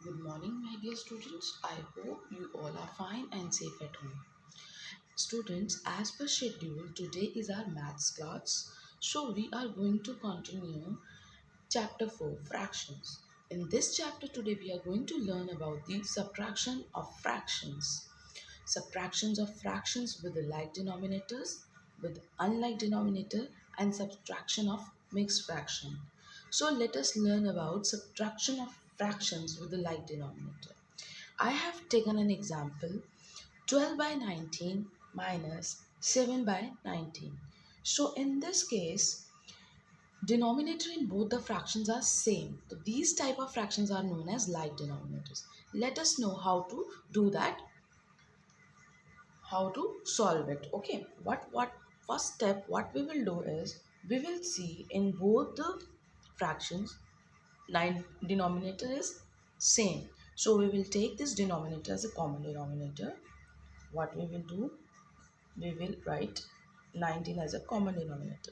Good morning, my dear students. I hope you all are fine and safe at home. Students, as per schedule, today is our maths class. So, we are going to continue chapter 4 fractions. In this chapter, today, we are going to learn about the subtraction of fractions. Subtractions of fractions with the like denominators, with unlike denominator, and subtraction of mixed fraction. So let us learn about subtraction of fractions with the like denominator. I have taken an example 12 by 19 minus 7 by 19. So in this case, denominator in both the fractions are same. So these type of fractions are known as like denominators. Let us know how to do that, how to solve it. Okay, what first step what we will do is we will see in both the fractions nine denominator is same, so we will take this denominator as a common denominator. What we will do, we will write 19 as a common denominator,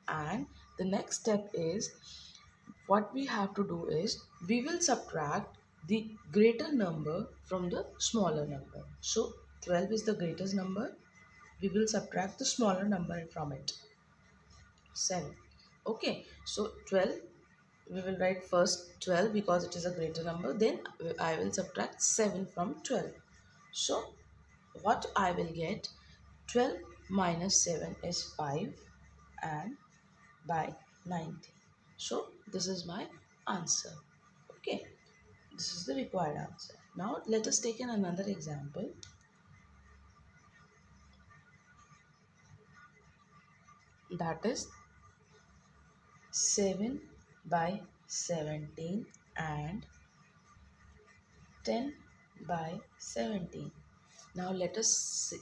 and the next step is what we have to do is we will subtract the greater number from the smaller number. So 12 is the greatest number, we will subtract the smaller number from it, 7. Okay, so 12, we will write first 12 because it is a greater number, then I will subtract 7 from 12. So what I will get, 12 minus 7 is 5 and by 90. So this is my answer. Okay, this is the required answer. Now let us take another example. That is 7 by 17 and 10 by 17. Now let us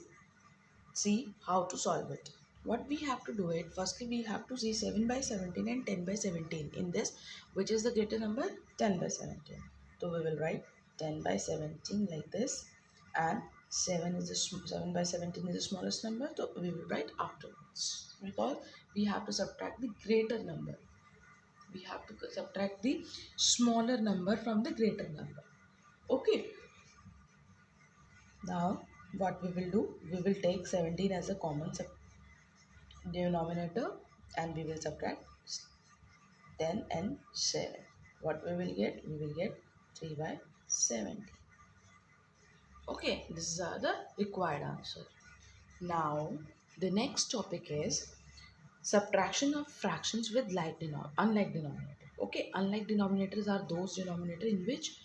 see how to solve it. What we have to do it, firstly we have to see 7 by 17 and 10 by 17. In this, which is the greater number? 10 by 17. So we will write 10 by 17 like this, and 7 by 17 is the smallest number, so we will write afterwards, because we have to subtract the greater number. We have to subtract the smaller number from the greater number. Okay, now what we will do, we will take 17 as a common denominator and we will subtract 10 and 7. What we will get, we will get 3 by 70. Okay, this is the required answer. Now the next topic is subtraction of fractions with unlike denominator. Okay, unlike denominators are those denominator in which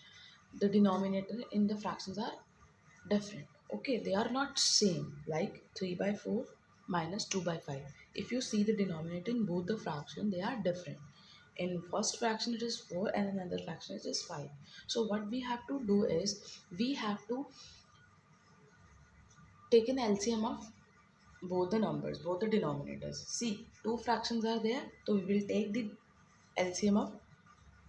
the denominator in the fractions are different. Okay, they are not same, like 3 by 4 minus 2 by 5. If you see the denominator in both the fraction, they are different. In first fraction it is 4 and another fraction it is 5. So what we have to do is we have to take an LCM of both the numbers, both the denominators. See, two fractions are there, so we will take the LCM of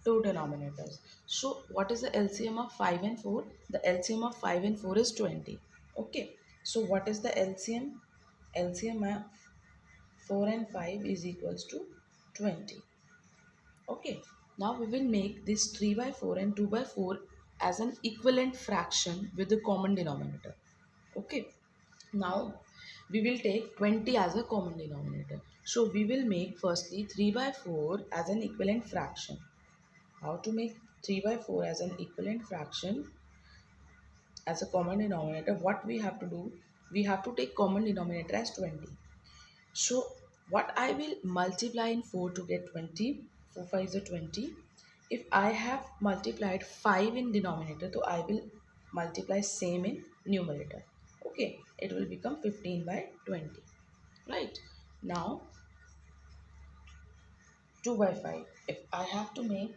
two denominators. So what is the LCM of 5 and 4? The LCM of 5 and 4 is 20. Okay, so what is the LCM? LCM of 4 and 5 is equals to 20. Okay, now we will make this 3 by 4 and 2 by 4 as an equivalent fraction with the common denominator. Okay, now we will take 20 as a common denominator. So we will make firstly 3 by 4 as an equivalent fraction. How to make 3 by 4 as an equivalent fraction as a common denominator? What we have to do, we have to take common denominator as 20. So what I will multiply in 4 to get 20, 4 5 is a 20. If I have multiplied 5 in denominator, so I will multiply same in numerator. Okay, it will become 15 by 20. Right, now 2 by 5. If I have to make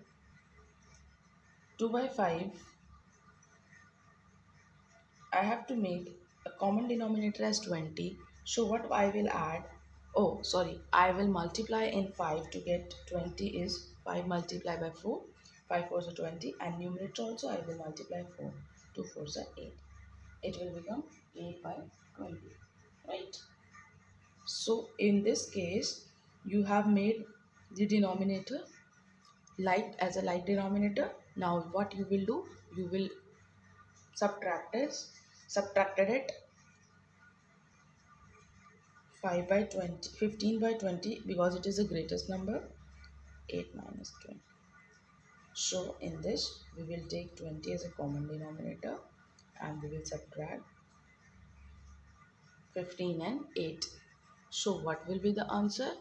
2 by 5, I have to make a common denominator as 20. So what I will add, oh sorry, I will multiply in 5 to get 20 is 5 multiplied by 4. 5 4 is 20, and numerator also I will multiply 4. 2 4 is 8. It will become 8 by 20. Right. So in this case, you have made the denominator like as a like denominator, Now what you will do, you will subtracted it 5 by 20, 15 by 20, because it is the greatest number. 8 minus 20. So in this we will take 20 as a common denominator and we will subtract 15 and 8. So what will be the answer?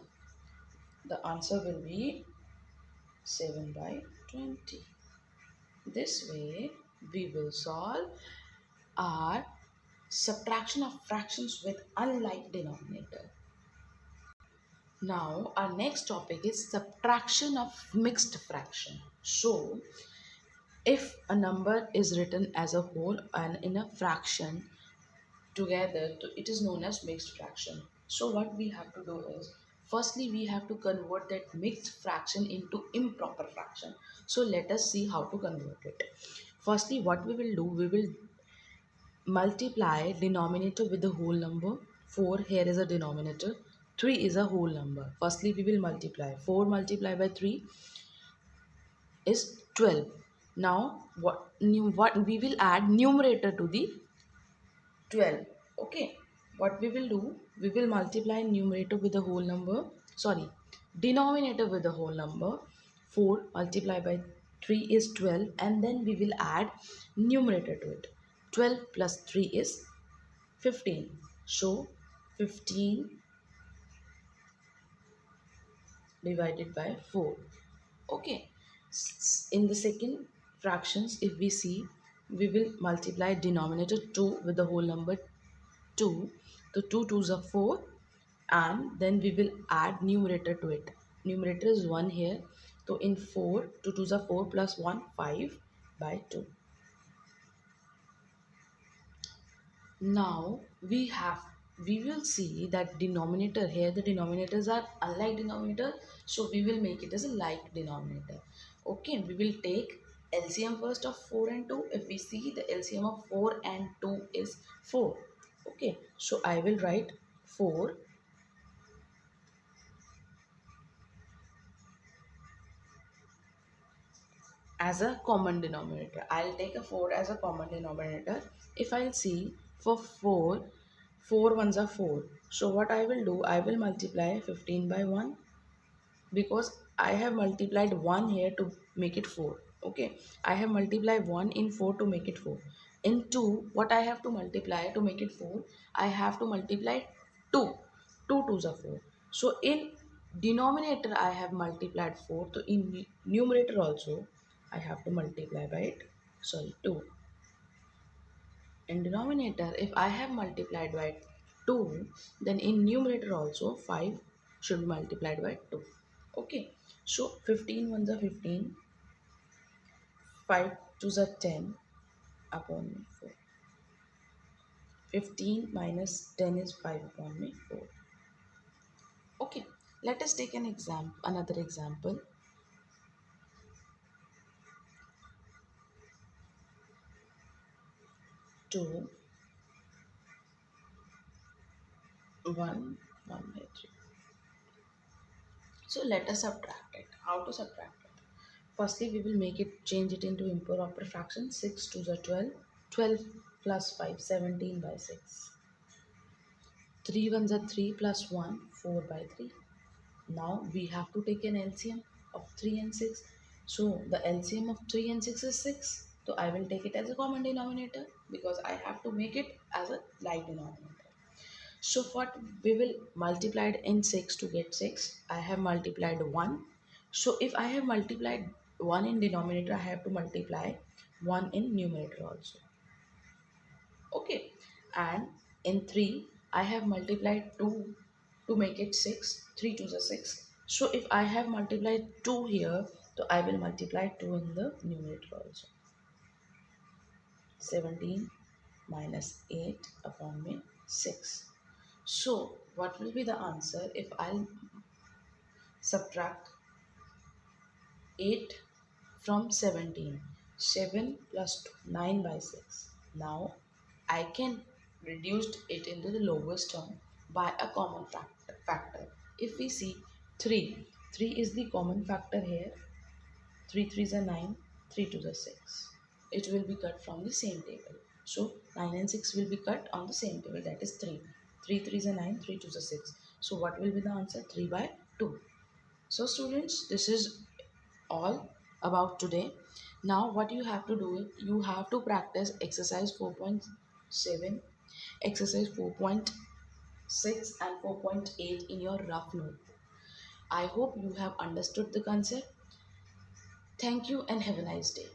The answer will be 7 by 20. This way we will solve our subtraction of fractions with unlike denominator. Now our next topic is subtraction of mixed fraction. So if a number is written as a whole and in a fraction together, it is known as mixed fraction. So what we have to do is, firstly we have to convert that mixed fraction into improper fraction. So let us see how to convert it. Firstly what we will do, we will multiply denominator with the whole number. 4 here is a denominator, 3 is a whole number. Firstly we will multiply 4 multiplied by 3 is 12. Now what we will add numerator to the 12. Okay, what we will do, we will multiply numerator with the whole number, sorry, denominator with the whole number. 4 multiplied by 3 is 12, and then we will add numerator to it. 12 plus 3 is 15. So 15 divided by 4. Okay, in the second fractions if we see, we will multiply denominator 2 with the whole number 2. So 2 2s are 4, and then we will add numerator to it. Numerator is 1 here. So in 4, 2 2s are 4 plus 1, 5 by 2. Now we will see that denominator here, the denominators are unlike denominator, so we will make it as a like denominator. Okay, we will take LCM first of 4 and 2. If we see, the LCM of 4 and 2 is 4. Okay, so I will write 4 as a common denominator. I'll take a 4 as a common denominator. If I'll see, for 4, 4 ones are 4. So what I will do, I will multiply 15 by 1, because I have multiplied 1 here to make it 4. Okay, I have multiplied 1 in 4 to make it 4. In 2, what I have to multiply to make it 4, I have to multiply 2. 2 2s are 4. So in denominator I have multiplied 4, so in numerator also I have to multiply by it, sorry, 2. In denominator, if I have multiplied by 2, then in numerator also 5 should be multiplied by 2. Okay, so 15 ones are 15, 5 twos are 10 upon me 4. 15 minus 10 is 5 upon me 4. Okay, let us take another example. 2 1 1 by 3. So let us subtract it. How to subtract it? Firstly, we will change it into improper fraction. 6 2s are 12. 12 plus 5, 17 by 6. 3 ones are 3 plus 1, 4 by 3. Now we have to take an LCM of 3 and 6. So the LCM of 3 and 6 is 6. So I will take it as a common denominator, because I have to make it as a like denominator. So what we will multiply in 6 to get 6. I have multiplied 1. So if I have multiplied 1 in denominator, I have to multiply 1 in numerator also. Okay, and in 3 I have multiplied 2 to make it 6. 3 2s are 6. So if I have multiplied 2 here, so I will multiply 2 in the numerator also. 17 minus 8 upon me 6. So what will be the answer if I'll subtract 8 from 17? 7 plus 2, 9 by 6. Now I can reduce it into the lowest term by a common factor. If we see 3, 3 is the common factor here. 3 3s are 9. 3 to the 6. It will be cut from the same table. So 9 and 6 will be cut on the same table, that is 3. 3 3 is a 9, 3 2 is a 6. So what will be the answer? 3 by 2. So students, this is all about today. Now what you have to do is you have to practice exercise 4.7, exercise 4.6 and 4.8 in your rough notebook. I hope you have understood the concept. Thank you and have a nice day.